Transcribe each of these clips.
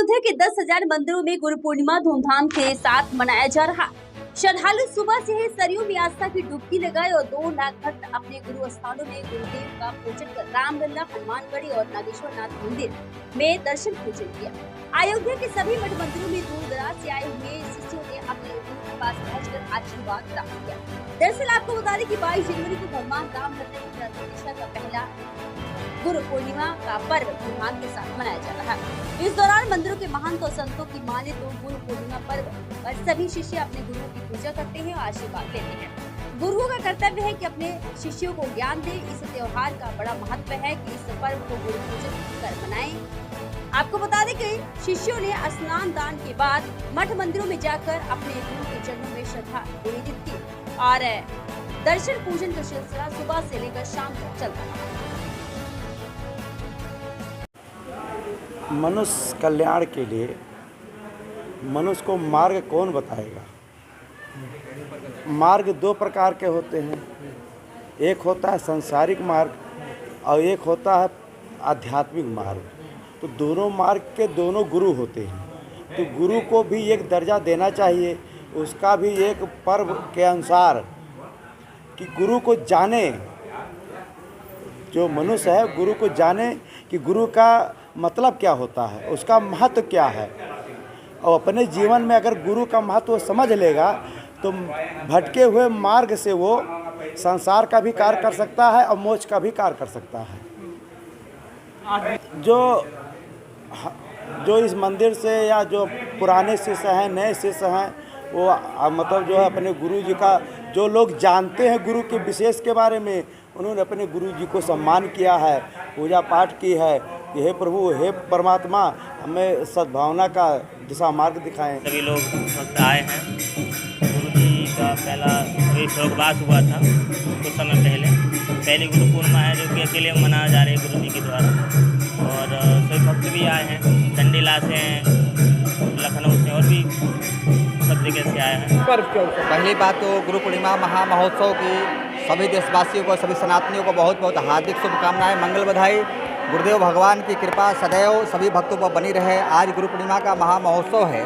अयोध्या के 10,000 मंदिरों में गुरु पूर्णिमा धूमधाम के साथ मनाया जा रहा। श्रद्धालु सुबह से ही सरयू में आस्था की डुबकी लगाए और 2 लाख भक्त अपने गुरु स्थानों में गुरुदेव का पूजन कर रामलला, हनुमानगढ़ी और नागेश्वर नाथ मंदिर में दर्शन पूजन किया। अयोध्या के सभी मठ मंदिरों में दूर दराज से आए हुए शिष्यों ने अपने गुरु के पास पहुंचकर आशीर्वाद प्राप्त किया। दरअसल आपको बता दें कि 22 जनवरी को भगवान रामलला की प्राण प्रतिष्ठा का पहला गुरु पूर्णिमा का पर्व धूमधाम के साथ मनाया जा रहा है। इस दौरान मंदिरों के महंत और संतों की माने तो गुरु पूर्णिमा पर्व पर सभी शिष्य अपने गुरुओं की पूजा करते हैं और आशीर्वाद लेते हैं। गुरुओं का कर्तव्य है कि अपने शिष्यों को ज्ञान दे। इस त्योहार का बड़ा महत्व है कि इस पर्व को गुरु पूजन कर मनाएं। आपको बता दें कि शिष्यों ने स्नान दान के बाद मठ मंदिरों में जाकर अपने गुरु के चरणों में श्रद्धा निवेदित की और दर्शन पूजन का सिलसिला सुबह से लेकर शाम तक चल रहा है। मनुष्य कल्याण के लिए मनुष्य को मार्ग कौन बताएगा। मार्ग 2 प्रकार के होते हैं, एक होता है सांसारिक मार्ग और एक होता है आध्यात्मिक मार्ग। तो दोनों मार्ग के दोनों गुरु होते हैं, तो गुरु को भी एक दर्जा देना चाहिए, उसका भी एक पर्व के अनुसार कि गुरु को जाने, जो मनुष्य है गुरु को जाने कि गुरु का मतलब क्या होता है, उसका महत्व क्या है। और अपने जीवन में अगर गुरु का महत्व समझ लेगा तो भटके हुए मार्ग से वो संसार का भी कार्य कर सकता है और मोक्ष का भी कार्य कर सकता है। जो इस मंदिर से या जो पुराने शिष्य हैं, नए शिष्य हैं, वो मतलब जो है अपने गुरु जी का, जो लोग जानते हैं गुरु के विशेष के बारे में, उन्होंने अपने गुरु जी को सम्मान किया है, पूजा पाठ की है कि हे प्रभु, हे परमात्मा, हमें सद्भावना का दिशा मार्ग दिखाएं। सभी लोग भक्त आए हैं। गुरु जी का पहला स्वर्गवास हुआ था कुछ समय पहली गुरु पूर्णिमा है, जो कि अकेले मनाया जा रही है गुरु जी के द्वारा। और सभी भक्त भी आए हैं, चंडीला से हैं, लखनऊ से और भी सब जगह से आए हैं। पहली बात तो गुरु पूर्णिमा महामहोत्सव की सभी देशवासियों को, सभी सनातनियों को बहुत बहुत हार्दिक शुभकामनाएं, मंगल बधाई। गुरुदेव भगवान की कृपा सदैव सभी भक्तों पर बनी रहे। आज गुरु पूर्णिमा का महामहोत्सव है।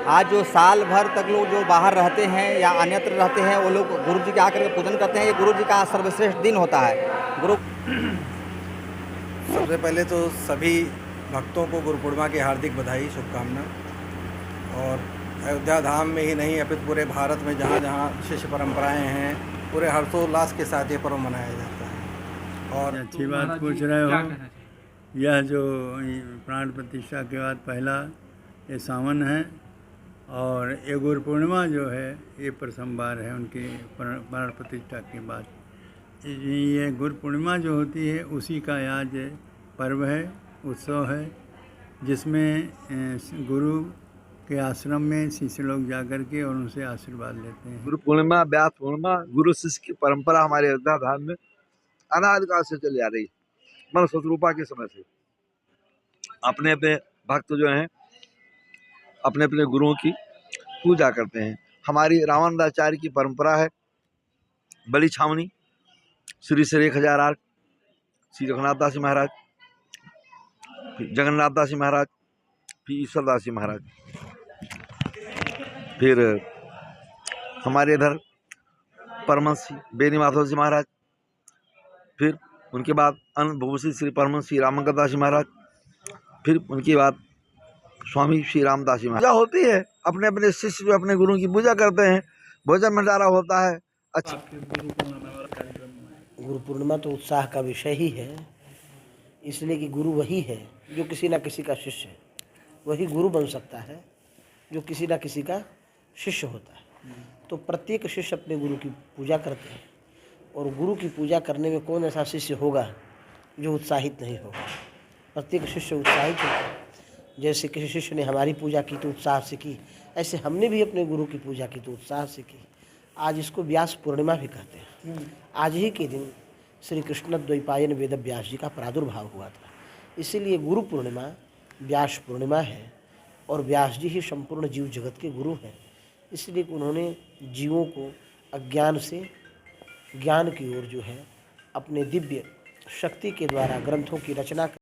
आज जो साल भर तक लोग जो बाहर रहते हैं या अन्यत्र रहते हैं, वो लोग गुरु जी के आकर के पूजन करते हैं। ये गुरु जी का सर्वश्रेष्ठ दिन होता है। सबसे पहले तो सभी भक्तों को गुरु पूर्णिमा की हार्दिक बधाई, शुभकामना। और अयोध्या धाम में ही नहीं, अपितु पूरे भारत में जहाँ जहाँ शिष्य परंपराएं हैं, पूरे हर्षोल्लास के साथ ये पर्व मनाया जाता है। और अच्छी बात पूछ रहे हो। यह जो प्राण प्रतिष्ठा के बाद पहला ये सावन है और ये गुरु पूर्णिमा जो है ये प्रथम बार है उनकी प्राण प्रतिष्ठा के बाद। ये गुरु पूर्णिमा जो होती है उसी का आज पर्व है, उत्सव है, जिसमें गुरु के आश्रम में शिष्य लोग जाकर के और उनसे आशीर्वाद लेते हैं। गुरु पूर्णिमा, व्यास पूर्णिमा, गुरु शिष्य की परंपरा हमारे अयोध्या धाम में अनादिकाल से चली आ रही है। मन शत्रुपा के समय से अपने अपने भक्त जो हैं अपने अपने गुरुओं की पूजा करते हैं। हमारी रामानंदाचार्य की परंपरा है। बड़ी छावनी श्री 1008 श्री रघुनाथ दास जी महाराज, जगन्नाथ दास जी महाराज, फिर ईश्वर दास जी महाराज, फिर हमारे इधर परमहंस बेनी माधव जी महाराज, फिर उनके बाद अनुभूषी श्री परमहंस श्री रामंकर दास जी महाराज, फिर उनके बाद स्वामी श्री रामदास जी महाराज। पूजा होती है, अपने अपने शिष्य जो अपने गुरु की पूजा करते हैं, भोजन भंडारा होता है। अच्छा, गुरु पूर्णिमा तो उत्साह का विषय ही है, इसलिए कि गुरु वही है जो किसी न किसी का शिष्य है। वही गुरु बन सकता है जो किसी न किसी का शिष्य होता है। तो प्रत्येक शिष्य अपने गुरु की पूजा करते हैं, और गुरु की पूजा करने में कौन ऐसा शिष्य होगा जो उत्साहित नहीं होगा। प्रत्येक शिष्य उत्साहित होता है। जैसे किसी शिष्य ने हमारी पूजा की तो उत्साह से की, ऐसे हमने भी अपने गुरु की पूजा की तो उत्साह से की। आज इसको व्यास पूर्णिमा भी कहते हैं। आज ही के दिन श्री कृष्ण द्वैपायन वेद व्यास जी का प्रादुर्भाव हुआ था, इसीलिए गुरु पूर्णिमा व्यास पूर्णिमा है। और व्यास जी ही संपूर्ण जीव जगत के गुरु हैं, इसलिए उन्होंने जीवों को अज्ञान से ज्ञान की ओर जो है अपने दिव्य शक्ति के द्वारा ग्रंथों की रचना